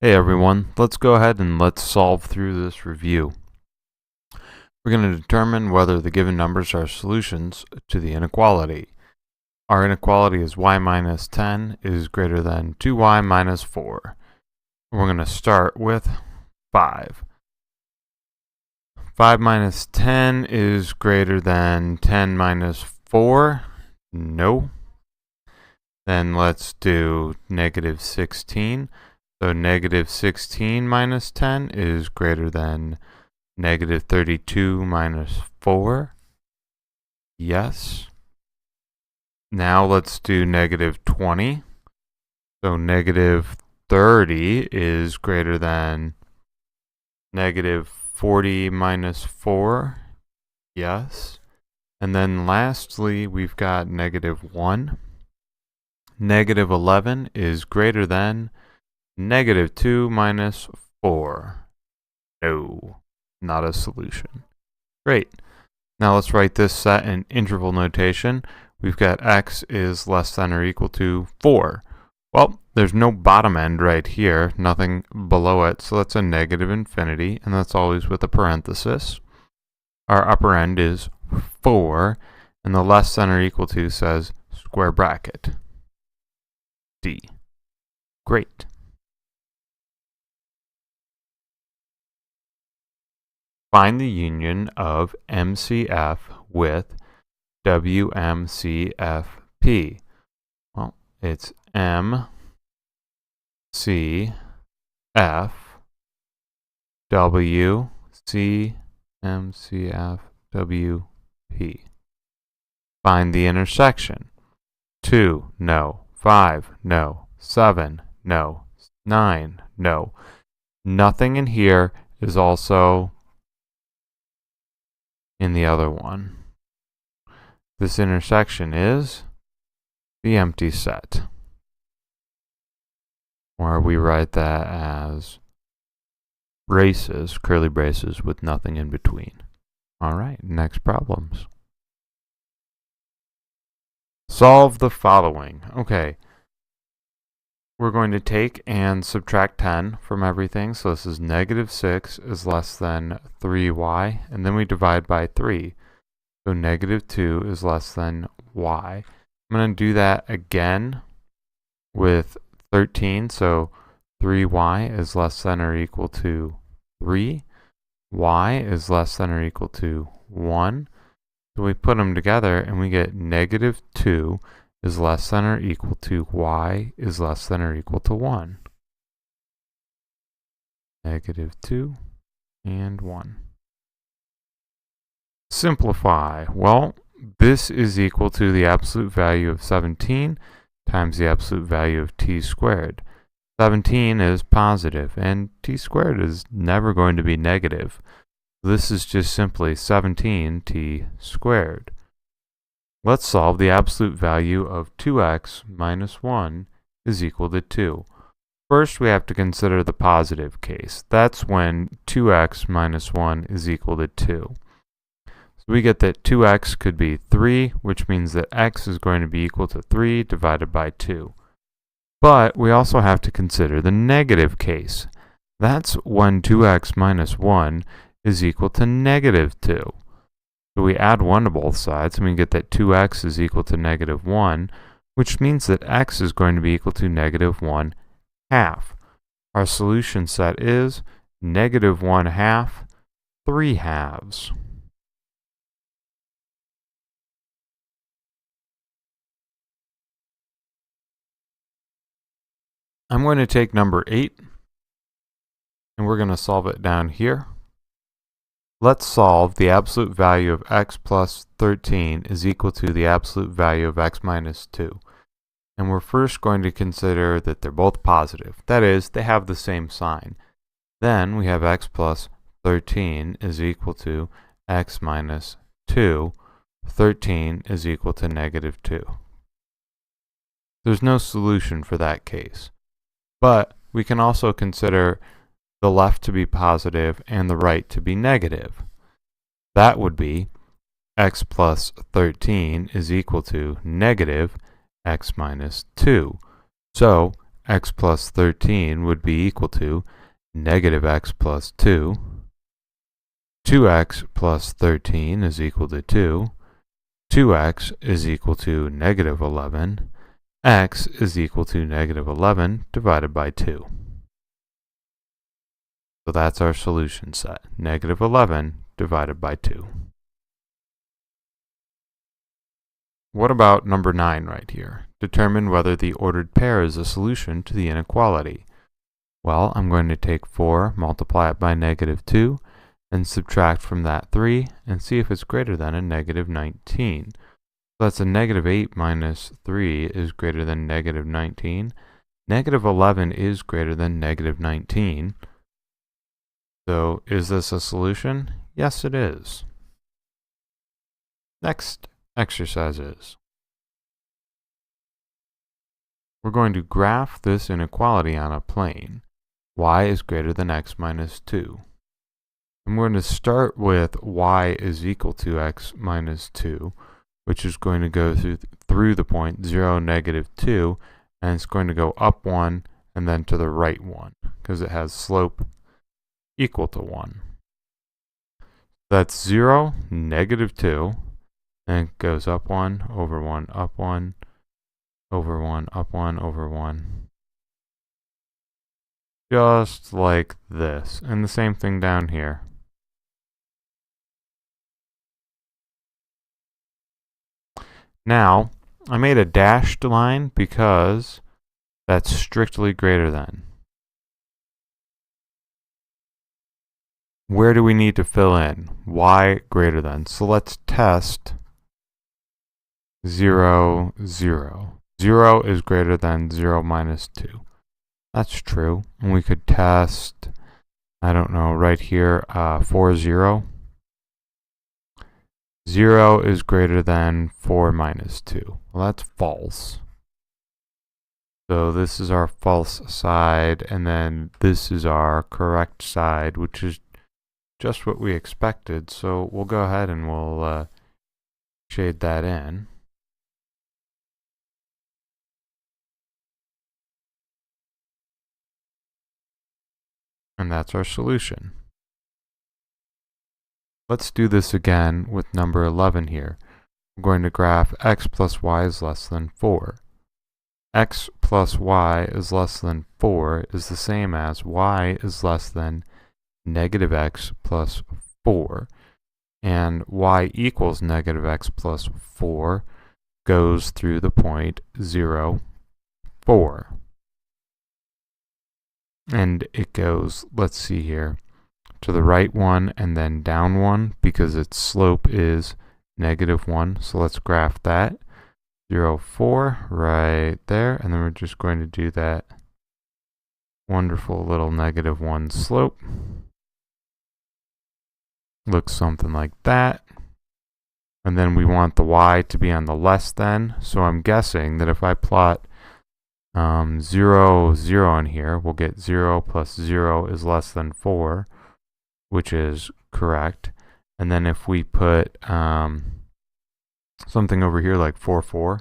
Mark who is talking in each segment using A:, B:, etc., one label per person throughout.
A: Hey everyone, let's go ahead and let's solve through this review. We're going to determine whether the given numbers are solutions to the inequality. Our inequality is y minus 10 is greater than 2y minus 4. We're going to start with 5. 5 minus 10 is greater than 10 minus 4. No. Then let's do negative 16. So negative 16 minus 10 is greater than negative 32 minus 4. Yes. Now let's do negative 20. So negative 30 is greater than negative 40 minus 4. Yes. And then lastly, we've got negative 1. Negative 11 is greater than negative 2 minus 4. No, not a solution. Great. Now let's write this set in interval notation. We've got x is less than or equal to 4. Well, there's no bottom end right here, nothing below it, so that's a negative infinity, and that's always with a parenthesis. Our upper end is 4, and the less than or equal to says square bracket. D. Great. Find the union of MCF with WMCFP. Well, it's MCF WCMCFWP. Find the intersection. 2, no. 5, no. 7, no. 9, no. Nothing in here is also in the other one. This intersection is the empty set, or we write that as braces, curly braces with nothing in between. All right, next problems. Solve the following. Okay, we're going to take and subtract 10 from everything. So this is negative 6 is less than 3y, and then we divide by 3. So negative 2 is less than y. I'm going to do that again with 13. So 3y is less than or equal to 3. Y is less than or equal to 1. So we put them together and we get negative 2 is less than or equal to y is less than or equal to 1. Negative 2 and 1. Simplify. Well, this is equal to the absolute value of 17 times the absolute value of t squared. 17 is positive, and t squared is never going to be negative. This is just simply 17t squared. Let's solve the absolute value of 2x minus 1 is equal to 2. First, we have to consider the positive case. That's when 2x minus 1 is equal to 2. So we get that 2x could be 3, which means that x is going to be equal to 3 divided by 2. But we also have to consider the negative case. That's when 2x minus 1 is equal to negative 2. So we add 1 to both sides, and we get that 2x is equal to negative 1, which means that x is going to be equal to negative 1 half. Our solution set is negative 1 half, 3 halves. I'm going to take number 8, and we're going to solve it down here. Let's solve the absolute value of x plus 13 is equal to the absolute value of x minus 2. And we're first going to consider that they're both positive. That is, they have the same sign. Then we have x plus 13 is equal to x minus 2. 13 is equal to negative 2. There's no solution for that case. But we can also consider the left to be positive and the right to be negative. That would be x plus 13 is equal to negative x minus 2. So x plus 13 would be equal to negative x plus 2. 2x plus 13 is equal to 2. 2x is equal to negative 11. X is equal to negative 11 divided by 2. So that's our solution set, negative 11 divided by 2. What about number 9 right here? Determine whether the ordered pair is a solution to the inequality. Well, I'm going to take 4, multiply it by negative 2, and subtract from that 3, and see if it's greater than a negative 19. So that's a negative 8 minus 3 is greater than negative 19. Negative 11 is greater than negative 19. So is this a solution? Yes, it is. Next exercise is, we're going to graph this inequality on a plane. Y is greater than x minus 2. I'm going to start with y is equal to x minus 2, which is going to go through the point 0, negative 2, and it's going to go up 1 and then to the right 1, because it has slope equal to 1. That's 0, negative 2, and it goes up 1, over 1, up 1, over 1, up 1, over 1. Just like this. And the same thing down here. Now, I made a dashed line because that's strictly greater than. Where do we need to fill in? Y greater than. So let's test 0, 0. 0 is greater than 0 minus 2. That's true. And we could test, I don't know, right here, 4, 0. 0 is greater than 4 minus 2. Well, that's false. So this is our false side, and then this is our correct side, which is just what we expected. So we'll go ahead and we'll shade that in. And that's our solution. Let's do this again with number 11 here. We're going to graph x plus y is less than 4. X plus y is less than 4 is the same as y is less than negative x plus 4. And y equals negative x plus 4 goes through the point 0, 4. And it goes, let's see here, to the right 1 and then down 1 because its slope is negative 1. So let's graph that. 0, 4 right there. And then we're just going to do that wonderful little negative 1 slope. Looks something like that. And then we want the y to be on the less than. So I'm guessing that if I plot 0, 0 in here, we'll get 0 plus 0 is less than 4, which is correct. And then if we put something over here like 4, 4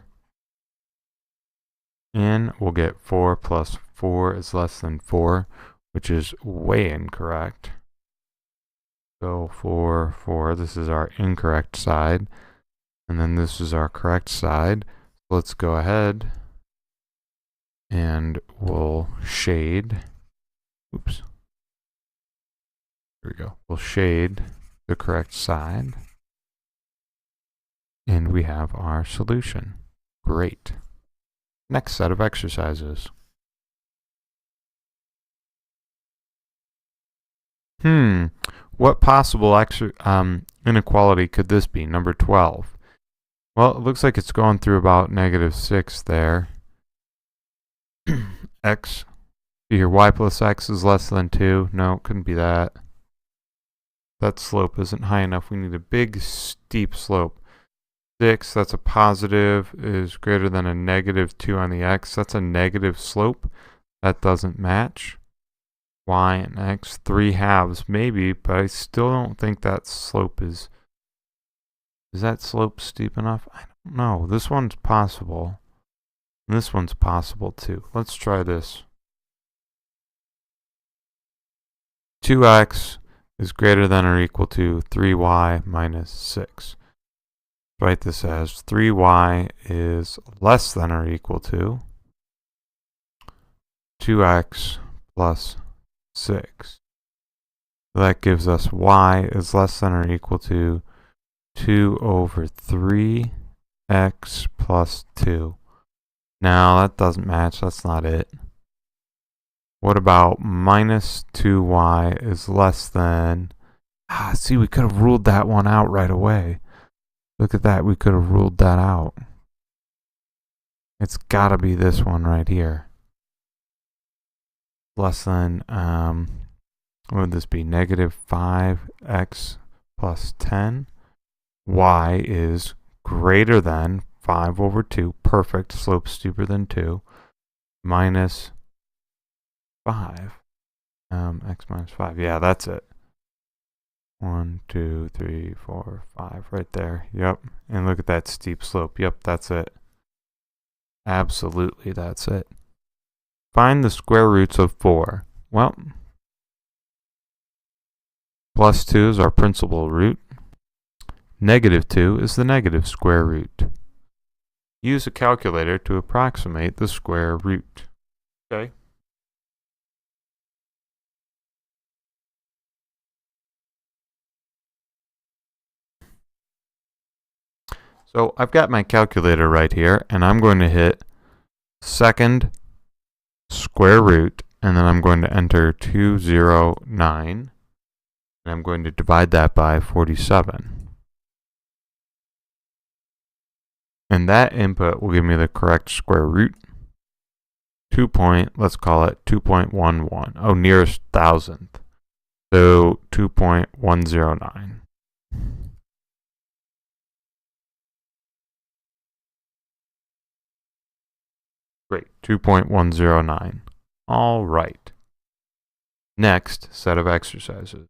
A: in, we'll get 4 plus 4 is less than 4, which is way incorrect. So 4, 4, this is our incorrect side. And then this is our correct side. Let's go ahead and we'll shade. Oops. Here we go. We'll shade the correct side. And we have our solution. Great. Next set of exercises. What possible inequality could this be? Number 12. Well, it looks like it's going through about negative 6 there. X, here, y plus x is less than 2. No, it couldn't be that. That slope isn't high enough. We need a big, steep slope. 6, that's a positive, is greater than a negative 2 on the x. That's a negative slope. That doesn't match. Y and x, 3 halves, maybe, but I still don't think that slope is... Is that slope steep enough? I don't know. This one's possible. And this one's possible too. Let's try this. 2x is greater than or equal to 3y minus 6. Write this as 3y is less than or equal to 2x plus 6. So that gives us y is less than or equal to 2 over 3x plus 2. Now that doesn't match, that's not it. What about minus 2y is less than... see, we could have ruled that one out right away. Look at that, we could have ruled that out. It's gotta be this one right here. Less than, what would this be? Negative 5x plus 10. Y is greater than 5 over 2. Perfect. Slope steeper than 2. Minus 5. X minus 5. Yeah, that's it. 1, 2, 3, 4, 5. Right there. Yep. And look at that steep slope. Yep, that's it. Absolutely, that's it. Find the square roots of 4. Well, plus 2 is our principal root. Negative 2 is the negative square root. Use a calculator to approximate the square root. Okay. So I've got my calculator right here, and I'm going to hit second square root, and then I'm going to enter 209, and I'm going to divide that by 47. And that input will give me the correct square root. Let's call it 2.11. Oh, nearest thousandth. So 2.109. Great, 2.109. All right. Next set of exercises.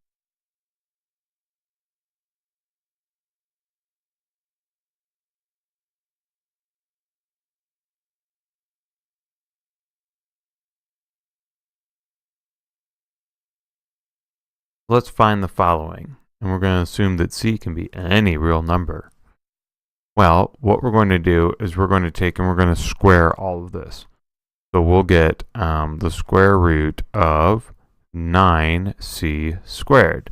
A: Let's find the following, and we're going to assume that c can be any real number. Well, what we're going to do is we're going to take and we're going to square all of this. So we'll get the square root of 9c squared.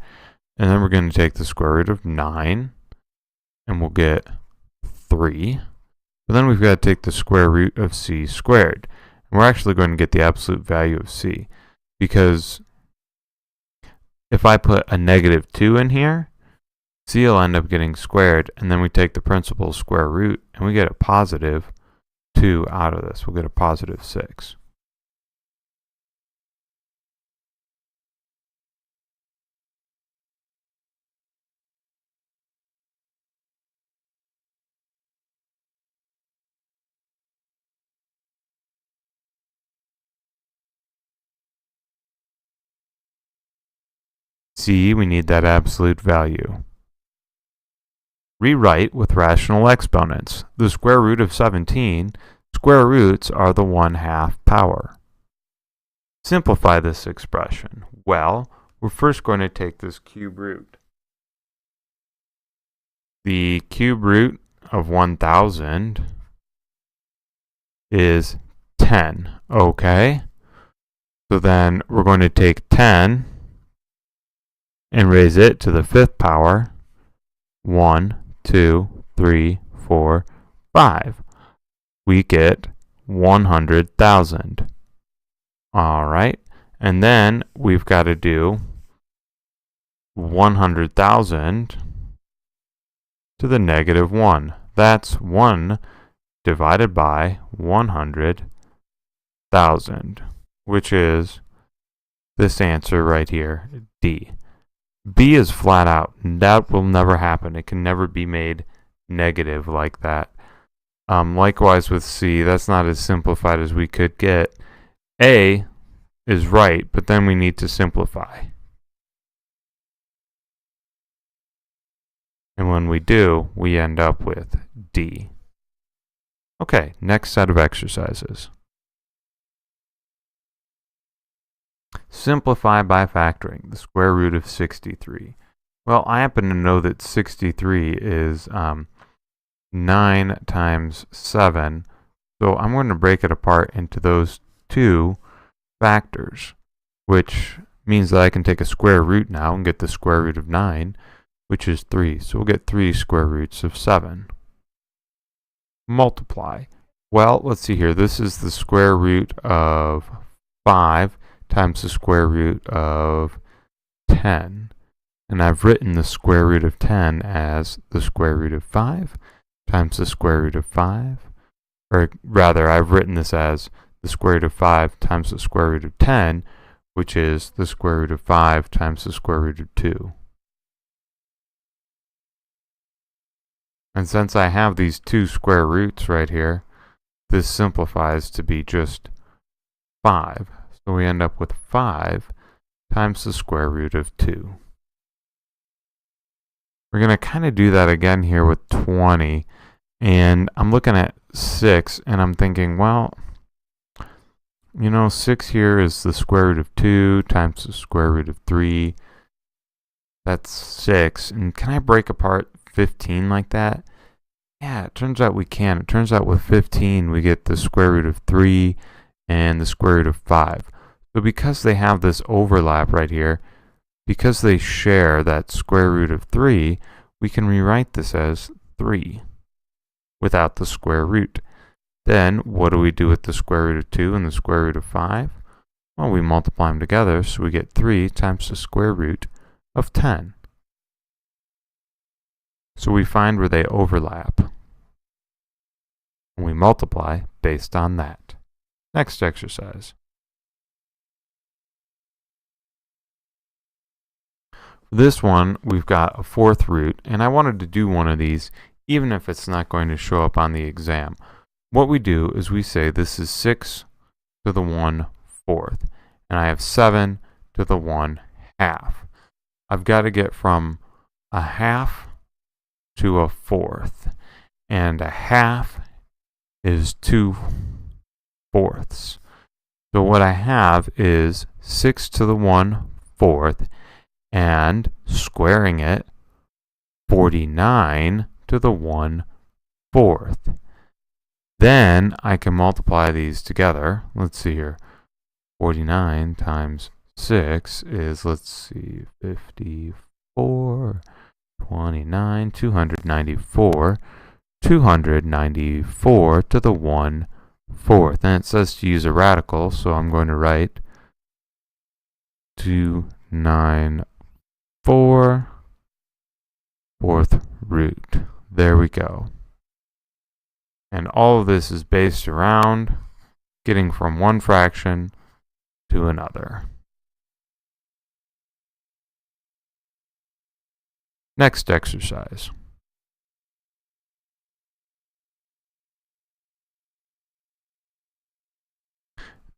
A: And then we're going to take the square root of 9, and we'll get 3. But then we've got to take the square root of c squared. And we're actually going to get the absolute value of c, because if I put a negative 2 in here, c will end up getting squared, and then we take the principal square root, and we get a positive 2 out of this. We'll get a positive 6. C, we need that absolute value. Rewrite with rational exponents. The square root of 17, square roots are the 1/2 power. Simplify this expression. Well, we're first going to take this cube root. The cube root of 1000 is 10, okay? So then we're going to take 10 and raise it to the 5th power. 1, 2, 3, 4, 5. We get 100,000. All right. And then we've got to do 100,000 to the negative 1. That's 1 divided by 100,000, which is this answer right here, D. B is flat out. That will never happen. It can never be made negative like that. Likewise with C, that's not as simplified as we could get. A is right, but then we need to simplify. And when we do, we end up with D. Okay, next set of exercises. Simplify by factoring the square root of 63. Well, I happen to know that 63 is 9 times 7, so I'm going to break it apart into those two factors, which means that I can take a square root now and get the square root of 9, which is 3. So we'll get 3 square roots of 7. Multiply. Well, let's see here. This is the square root of 5 times the square root of 10. And I've written the square root of 10 as the square root of 5 times the square root of 5. Or rather, I've written this as the square root of 5 times the square root of 10, which is the square root of 5 times the square root of 2. And since I have these two square roots right here, this simplifies to be just 5. So we end up with 5 times the square root of 2. We're going to kind of do that again here with 20. And I'm looking at 6 and I'm thinking, well, 6 here is the square root of 2 times the square root of 3. That's 6. And can I break apart 15 like that? Yeah, it turns out we can. It turns out with 15 we get the square root of 3 and the square root of 5. So because they have this overlap right here, because they share that square root of 3, we can rewrite this as 3 without the square root. Then what do we do with the square root of 2 and the square root of 5? Well, we multiply them together, so we get 3 times the square root of 10. So we find where they overlap. And we multiply based on that. Next exercise. For this one, we've got a fourth root, and I wanted to do one of these even if it's not going to show up on the exam. What we do is we say this is 6 to the 1/4, and I have 7 to the 1/2. I've got to get from a half to a fourth, and a half is 2/4. So what I have is 6 to the 1/4, and squaring it, 49 to the 1/4. Then I can multiply these together. Let's see here. 49 times 6 is, 54, 29, 294. 294 to the 1/4. And it says to use a radical, so I'm going to write 294 fourth root. There we go. And all of this is based around getting from one fraction to another. Next exercise.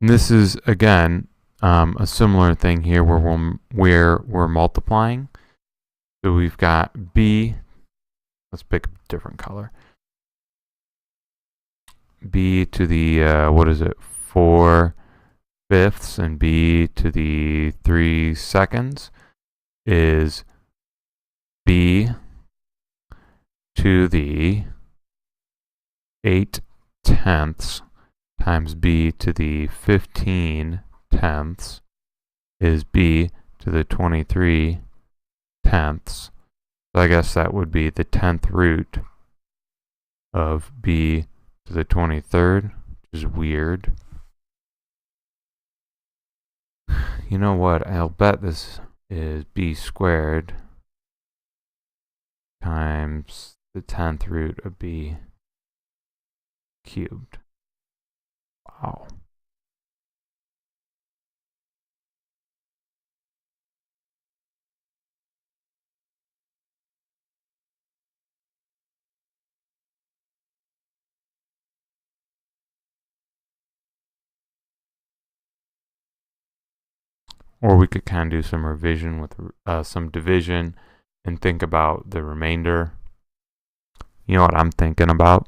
A: And this is, again, a similar thing here where we're multiplying. So we've got b, let's pick a different color. B to the, 4/5, and b to the 3/2 is b to the 8/10 times b to the 15/10 is b to the 23/10. So I guess that would be the 10th root of b to the 23rd, which is weird. You know what? I'll bet this is b squared times the 10th root of b cubed. Wow. Or we could kind of do some revision with some division and think about the remainder. You know what I'm thinking about?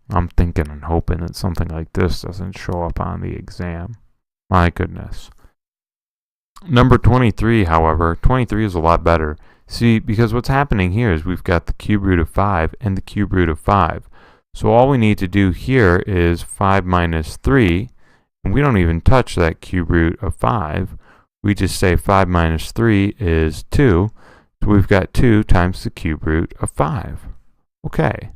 A: I'm thinking and hoping that something like this doesn't show up on the exam. My goodness. Number 23, however, 23 is a lot better. See, because what's happening here is we've got the cube root of 5 and the cube root of 5. So all we need to do here is 5 minus 3, and we don't even touch that cube root of 5. We just say 5 minus 3 is 2, so we've got 2 times the cube root of 5. Okay.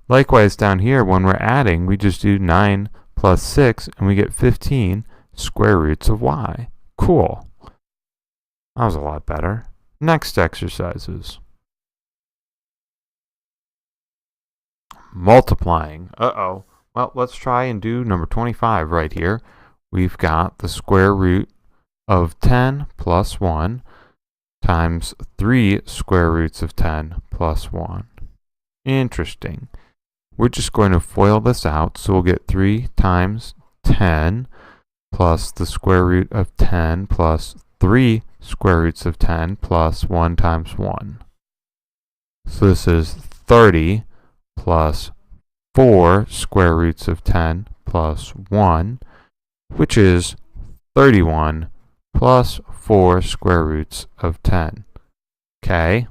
A: Likewise down here, when we're adding, we just do 9 plus 6, and we get 15 square roots of y. Cool. That was a lot better. Next exercises. Multiplying. Uh-oh. Well, let's try and do number 25 right here. We've got the square root of 10 plus 1 times 3 square roots of 10 plus 1. Interesting. We're just going to FOIL this out, so we'll get 3 times 10 plus the square root of 10 plus 3 square roots of 10 plus 1 times 1. So this is 30 plus 4 square roots of 10 plus 1, which is 31 plus 4 square roots of 10. Okay.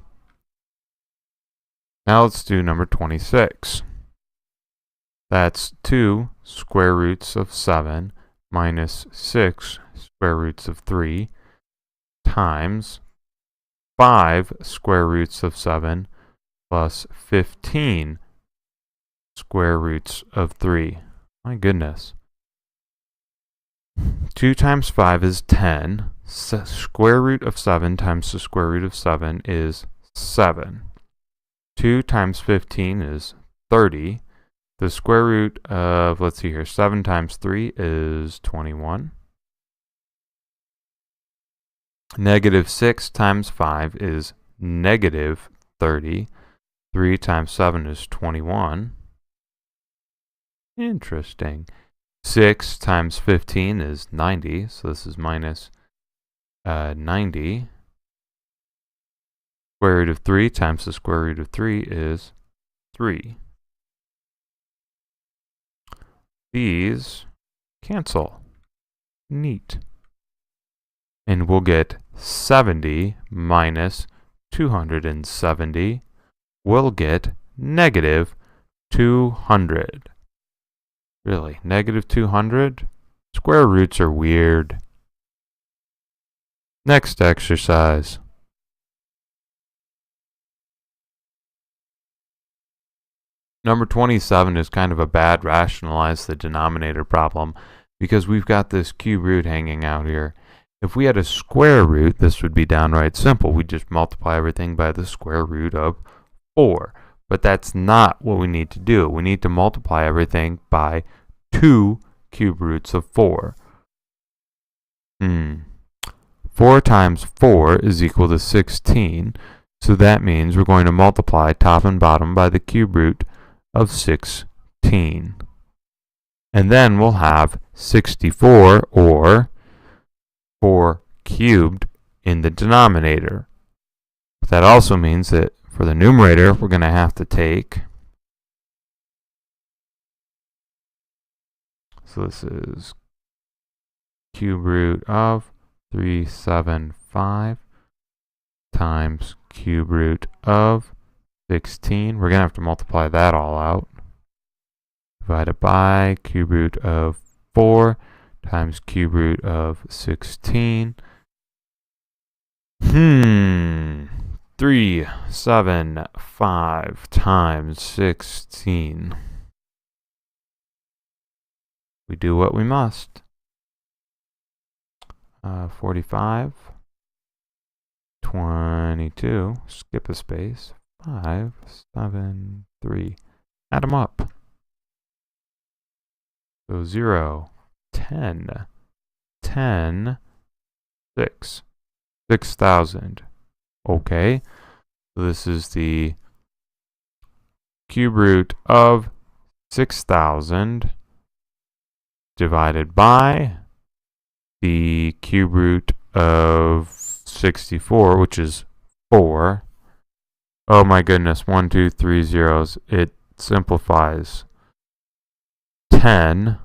A: Now let's do number 26. That's 2 square roots of 7 minus 6 square roots of 3 times 5 square roots of 7 plus 15 square roots of 3. My goodness. 2 times 5 is 10. Square root of 7 times the square root of 7 is 7. 2 times 15 is 30. The square root of, let's see here, 7 times 3 is 21. Negative 6 times 5 is negative 30. 3 times 7 is 21. Interesting. 6 times 15 is 90, so this is minus 90. Square root of 3 times the square root of 3 is 3. These cancel. Neat. And we'll get 70 minus 270. We'll get negative 200. Really? Negative 200? Square roots are weird. Next exercise. Number 27 is kind of a bad rationalize the denominator problem because we've got this cube root hanging out here. If we had a square root, this would be downright simple. We'd just multiply everything by the square root of 4. But that's not what we need to do. We need to multiply everything by 2 cube roots of 4. 4 times 4 is equal to 16. So that means we're going to multiply top and bottom by the cube root of 16. And then we'll have 64, or 4 cubed, in the denominator. But that also means that for the numerator, we're going to have to take, so this is cube root of 375 times cube root of 16. We're going to have to multiply that all out. Divided by cube root of 4 times cube root of 16. 375 times 16. We do what we must. 45. 22. Skip a space. 5, 7, 3. Add them up. So 0, 10, 10, 6. 6,000. Okay. So this is the cube root of 6,000 divided by the cube root of 64, which is 4. Oh my goodness, 1, 2, 3 zeros. It that simplifies 10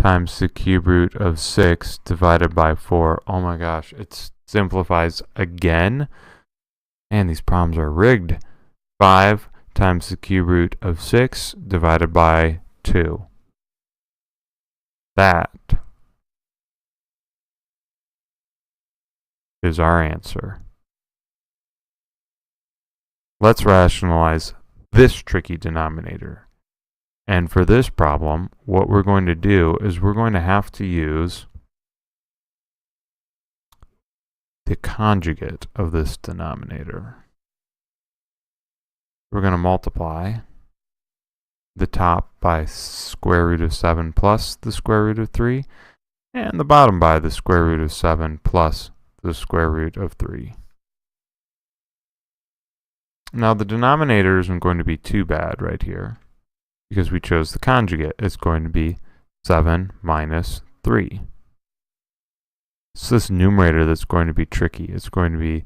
A: times the cube root of 6 divided by 4. Oh my gosh, it simplifies again. And these problems are rigged. 5 times the cube root of 6 divided by 2. That is our answer. Let's rationalize this tricky denominator. And for this problem, what we're going to do is we're going to have to use the conjugate of this denominator. We're going to multiply the top by square root of 7 plus the square root of 3, and the bottom by the square root of 7 plus the square root of 3. Now the denominator isn't going to be too bad right here, because we chose the conjugate. It's going to be 7 minus 3. It's this numerator that's going to be tricky. It's going to be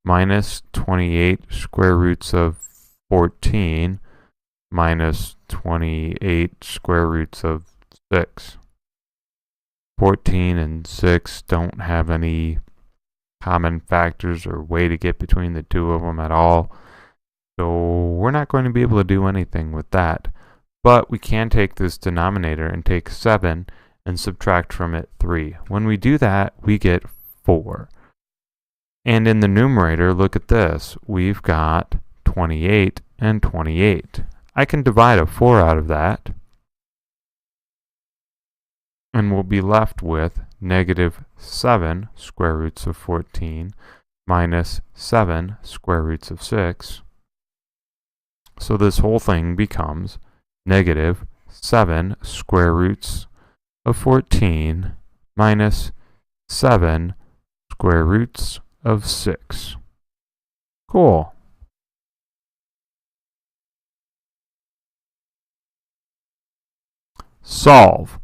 A: minus 28 square roots of 14 minus 28 square roots of 6. 14 and 6 don't have any common factors or way to get between the two of them at all. So we're not going to be able to do anything with that. But we can take this denominator and take 7 and subtract from it 3. When we do that, we get 4. And in the numerator, look at this. We've got 28 and 28. I can divide a 4 out of that, and we'll be left with negative 7 square roots of 14 minus 7 square roots of 6. So this whole thing becomes negative 7 square roots of 14 minus 7 square roots of 6. Cool. Solve.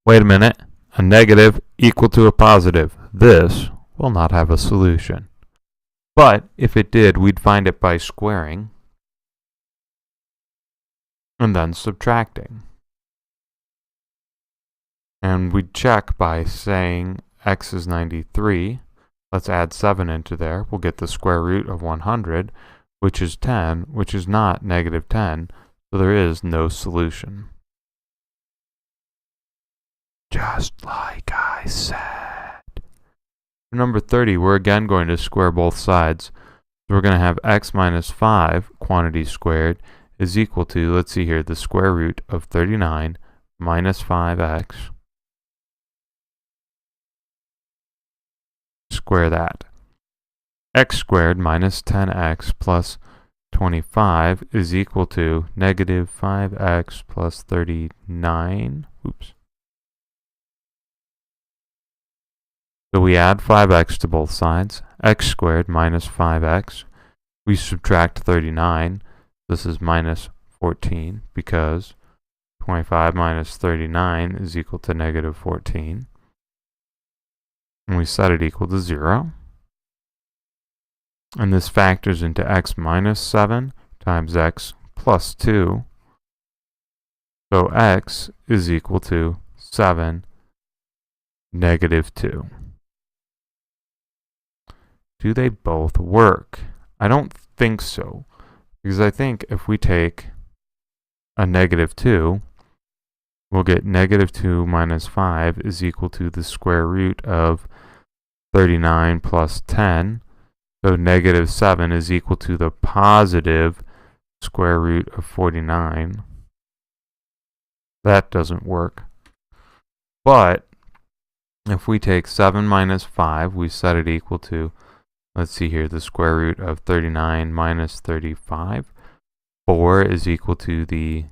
A: Wait a minute. A negative equal to a positive. This will not have a solution. But if it did, we'd find it by squaring and then subtracting. And we'd check by saying x is 93. Let's add 7 into there. We'll get the square root of 100, which is 10, which is not negative 10. So there is no solution. Just like I said. For number 30, we're again going to square both sides. So we're going to have x minus 5, quantity squared, is equal to, let's see here, the square root of 39 minus 5x. Square that. X squared minus 10x plus 25 is equal to negative 5x plus 39. Oops. So we add 5x to both sides. X squared minus 5x. We subtract 39. This is minus 14 because 25 minus 39 is equal to negative 14. And we set it equal to 0. And this factors into x minus 7 times x plus 2. So x is equal to 7, negative 2. Do they both work? I don't think so. Because I think if we take a negative 2, we'll get negative 2 minus 5 is equal to the square root of 39 plus 10. So negative 7 is equal to the positive square root of 49. That doesn't work. But if we take 7 minus 5, we set it equal to, let's see here, the square root of 39 minus 35. 4 is equal to the,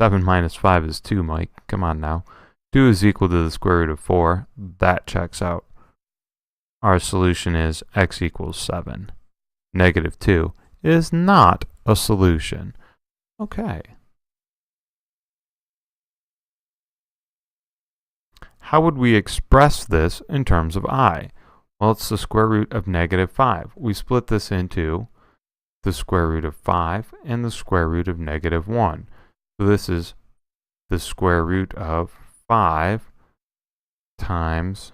A: 7 minus 5 is 2, Mike. Come on now. 2 is equal to the square root of 4. That checks out. Our solution is x equals 7. Negative 2 is not a solution. Okay. How would we express this in terms of I? Well, it's the square root of negative 5. We split this into the square root of 5, and the square root of negative 1. So this is the square root of 5 times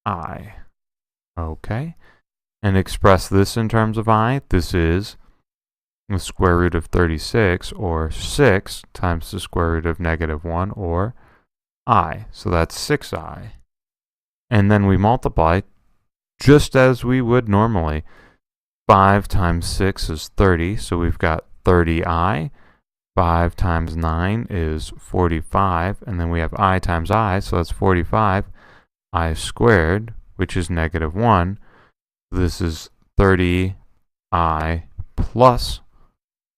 A: I. Okay, and express this in terms of I. This is the square root of 36, or 6 times the square root of negative 1, or I. So that's 6I. And then we multiply just as we would normally. 5 times 6 is 30, so we've got 30I. 5 times 9 is 45, and then we have I times I, so that's 45. I squared, which is negative 1. This is 30I plus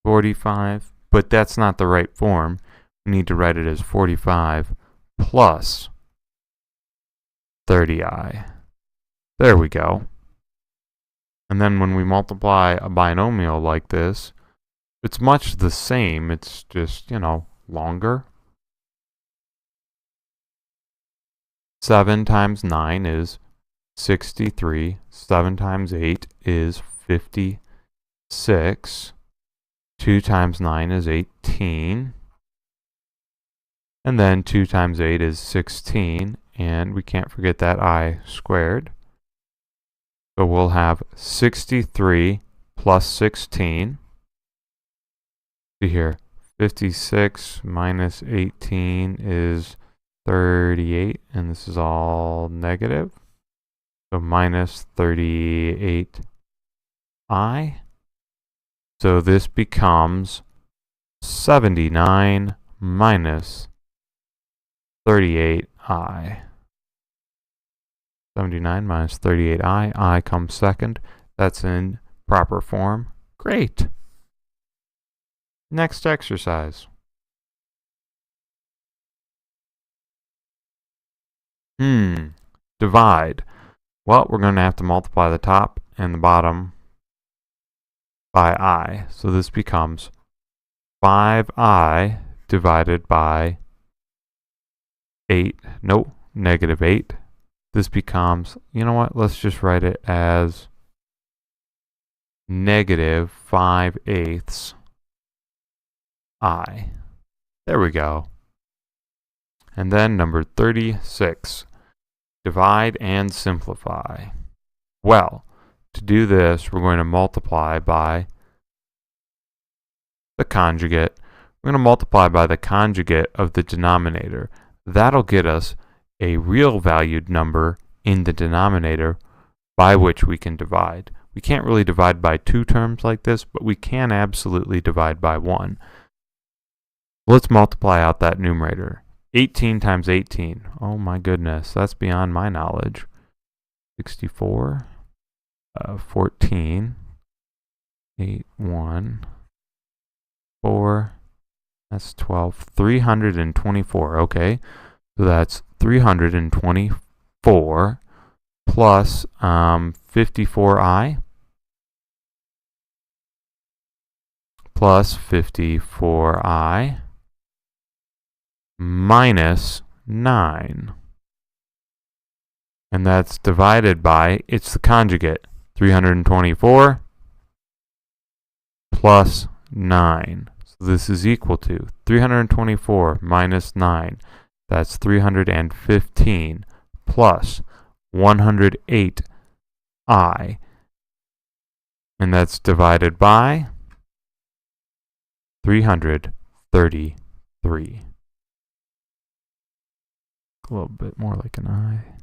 A: 45, but that's not the right form. We need to write it as 45 plus 30I. There we go. And then when we multiply a binomial like this, it's much the same. It's just, longer. 7 times 9 is 63. 7 times 8 is 56. 2 times 9 is 18. And then 2 times 8 is 16. And we can't forget that I squared. So we'll have 63 plus 16. See here, 56 minus 18 is 38, and this is all negative. So minus 38I. So this becomes 79 minus 38I. 79 minus 38I. I comes second. That's in proper form. Great. Next exercise. Divide. Well, we're going to have to multiply the top and the bottom by I. So this becomes 5I divided by 8. Nope, negative 8. This becomes, let's just write it as negative 5/8 I. There we go. And then number 36. Divide and simplify. Well, to do this, we're going to multiply by the conjugate. We're going to multiply by the conjugate of the denominator. That'll get us a real valued number in the denominator by which we can divide. We can't really divide by two terms like this, but we can absolutely divide by one. Let's multiply out that numerator. 18 times 18. Oh my goodness, that's beyond my knowledge. 64, 14, 8, 1, 4, that's 12, 324, okay. So that's 324 plus 54I plus 54I minus 9. And that's divided by, it's the conjugate, 324 plus 9. So this is equal to 324 minus 9. That's 315 plus 108I. And that's divided by 333. A little bit more like an I.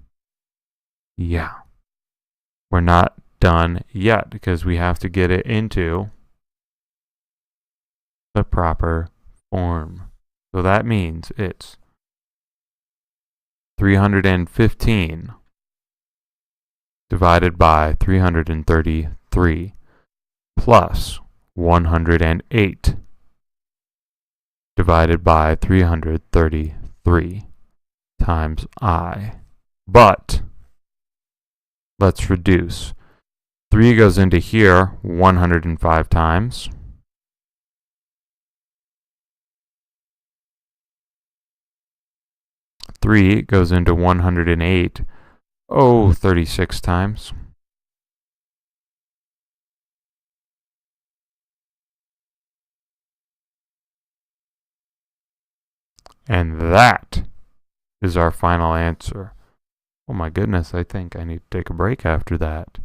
A: Yeah. We're not done yet because we have to get it into the proper form. So that means it's 315 divided by 333 plus 108 divided by 333 times I. But let's reduce. 3 goes into here 105 times. Three goes into 108, 36 times. And that is our final answer. Oh my goodness, I think I need to take a break after that.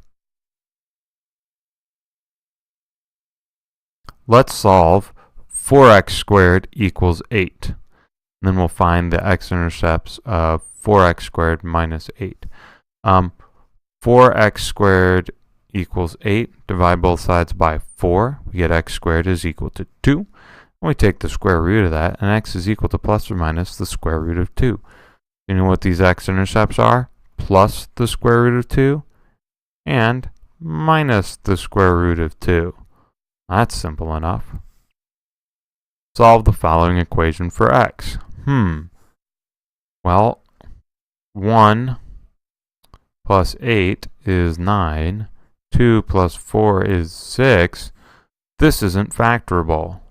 A: Let's solve 4x squared equals 8. And then we'll find the x-intercepts of 4x squared minus 8. 4x squared equals 8. Divide both sides by 4. We get x squared is equal to 2. And we take the square root of that, and x is equal to plus or minus the square root of 2. You know what these x-intercepts are? Plus the square root of 2 and minus the square root of 2. That's simple enough. Solve the following equation for x. Well, 1 plus 8 is 9. 2 plus 4 is 6. This isn't factorable.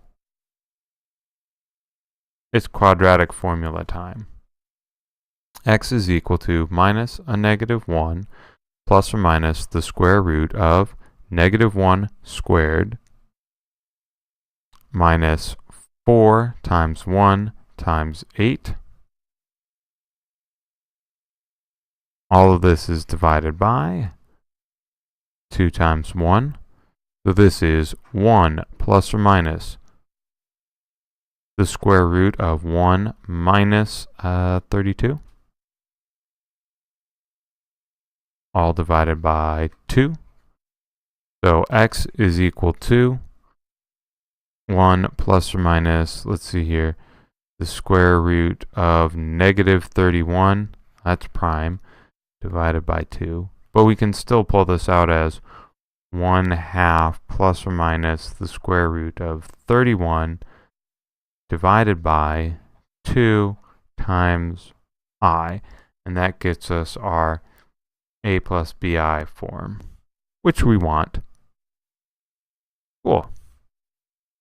A: It's quadratic formula time. X is equal to minus a negative 1 plus or minus the square root of negative 1 squared minus 4 times 1 times 8. All of this is divided by 2 times 1. So this is 1 plus or minus the square root of 1 minus 32. All divided by 2. So x is equal to 1 plus or minus, let's see here, the square root of negative 31, that's prime, divided by 2. But we can still pull this out as 1/2 plus or minus the square root of 31 divided by 2 times I. And that gets us our a plus bi form, which we want. Cool.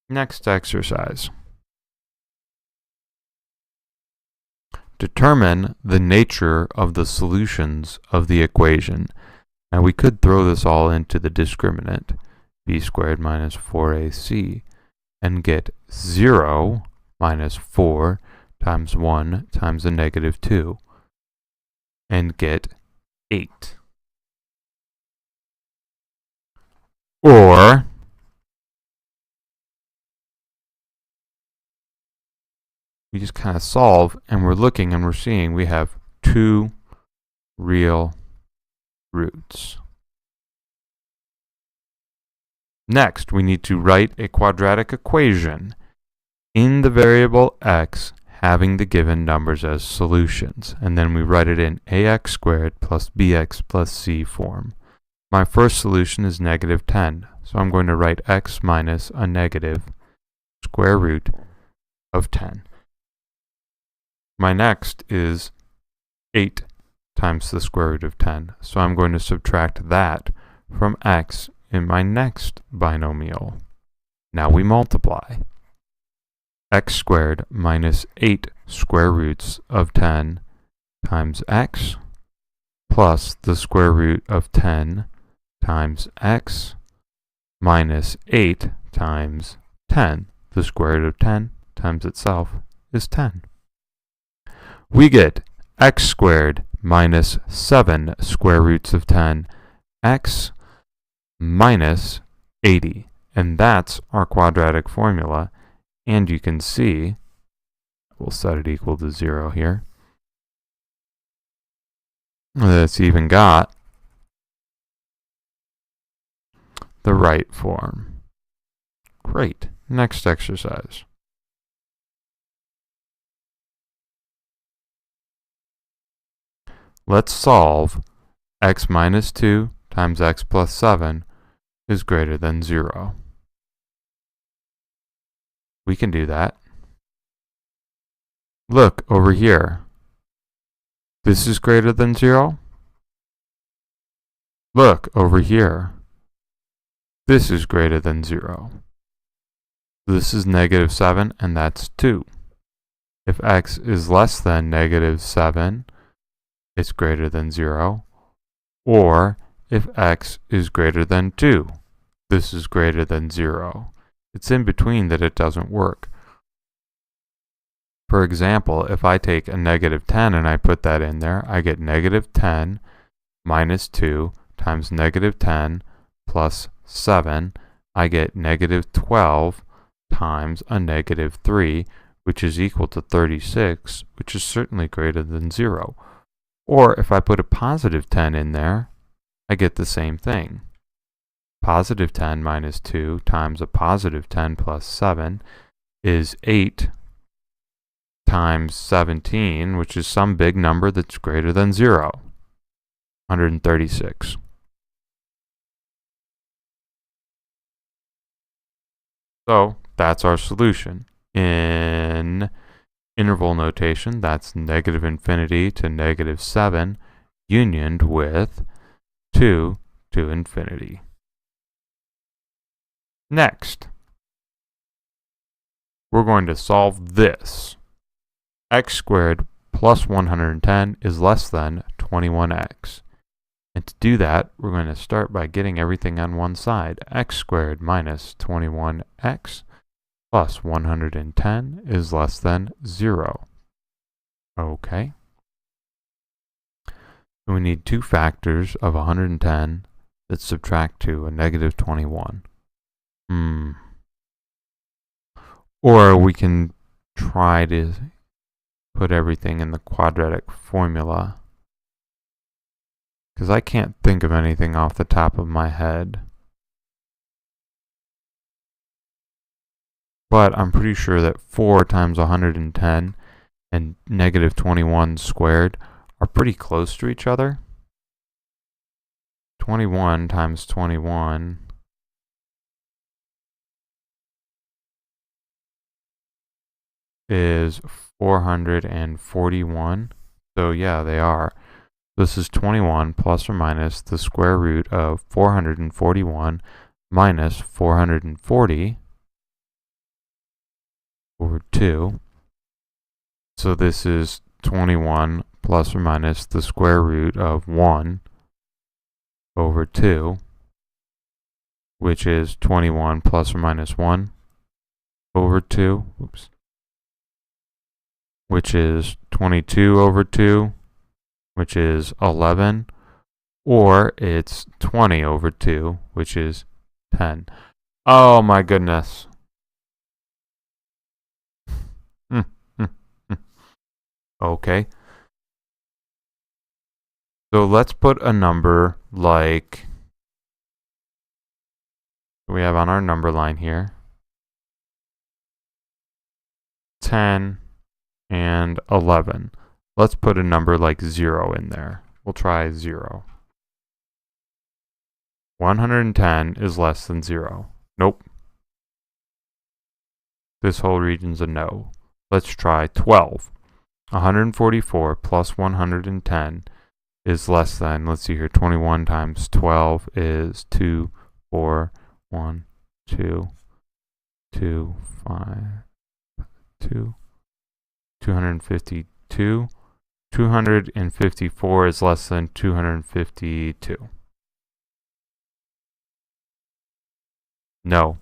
A: Next exercise. Determine the nature of the solutions of the equation. Now we could throw this all into the discriminant, b squared minus 4ac, and get 0 minus 4 times 1 times a negative 2, and get 8. Or we just kind of solve, and we're looking and we're seeing we have 2 real roots. Next, we need to write a quadratic equation in the variable x having the given numbers as solutions, and then we write it in ax squared plus bx plus c form. My first solution is negative 10, so I'm going to write x minus a negative square root of 10. My next is 8 times the square root of 10, so I'm going to subtract that from x in my next binomial. Now we multiply. X squared minus 8 square roots of 10 times x plus the square root of 10 times x minus 8 times 10. The square root of 10 times itself is 10. We get x squared minus 7 square roots of 10, x minus 80. And that's our quadratic formula. And you can see, we'll set it equal to 0 here. It's even got the right form. Great. Next exercise. Let's solve x minus 2 times x plus 7 is greater than 0. We can do that. Look over here. This is greater than 0. Look over here. This is greater than 0. This is negative 7, and that's 2. If x is less than negative 7, it's greater than 0. Or if x is greater than 2, this is greater than 0. It's in between that it doesn't work. For example, if I take a negative 10 and I put that in there, I get negative 10 minus 2 times negative 10 plus 7. I get negative 12 times a negative 3, which is equal to 36, which is certainly greater than 0. Or if I put a positive 10 in there, I get the same thing. Positive 10 minus 2 times a positive 10 plus 7 is 8 times 17, which is some big number that's greater than 0. 136. So that's our solution. In interval notation, that's negative infinity to negative 7 unioned with 2 to infinity. Next, we're going to solve this. X squared plus 110 is less than 21x. And to do that, we're going to start by getting everything on one side. X squared minus 21x plus 110 is less than 0. Okay. So we need two factors of 110 that subtract to a negative 21. Or we can try to put everything in the quadratic formula, because I can't think of anything off the top of my head. But I'm pretty sure that 4 times 110 and negative 21 squared are pretty close to each other. 21 times 21 is 441. So yeah, they are. This is 21 plus or minus the square root of 441 minus 440 over 2. So this is 21 plus or minus the square root of 1 over 2, which is 21 plus or minus 1 over 2. Oops. Which is 22 over 2, which is 11, or it's 20 over 2, which is 10. Oh my goodness. Okay. So let's put a number like we have on our number line here. 10 and 11. Let's put a number like 0 in there. We'll try 0. 110 is less than 0. Nope. This whole region's a no. Let's try 12. 144 plus 110 is less than, let's see here, 21 times 12 is 2, 4, 1, 2, 2, 5, 2. 252. 254 is less than 252. No.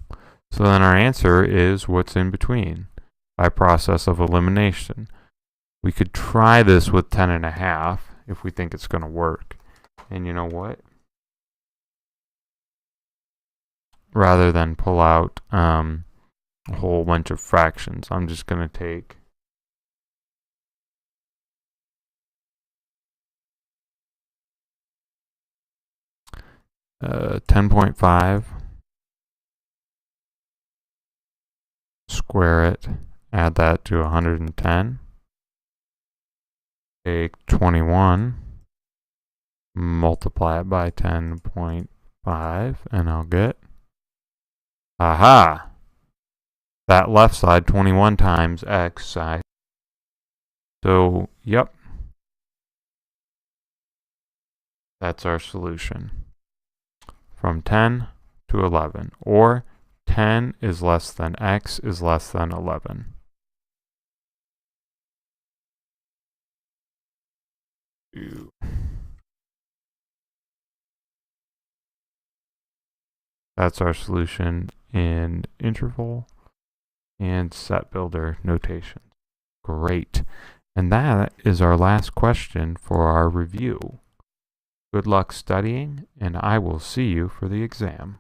A: So then our answer is what's in between by process of elimination. We could try this with 10.5 if we think it's going to work. And you know what? Rather than pull out a whole bunch of fractions, I'm just going to take 10.5, square it, add that to 110, take 21, multiply it by 10.5, and I'll get, aha! That left side, 21 times x side. So, yep. That's our solution. From 10 to 11, or 10 is less than x is less than 11. That's our solution in interval and set builder notation. Great. And that is our last question for our review. Good luck studying, and I will see you for the exam.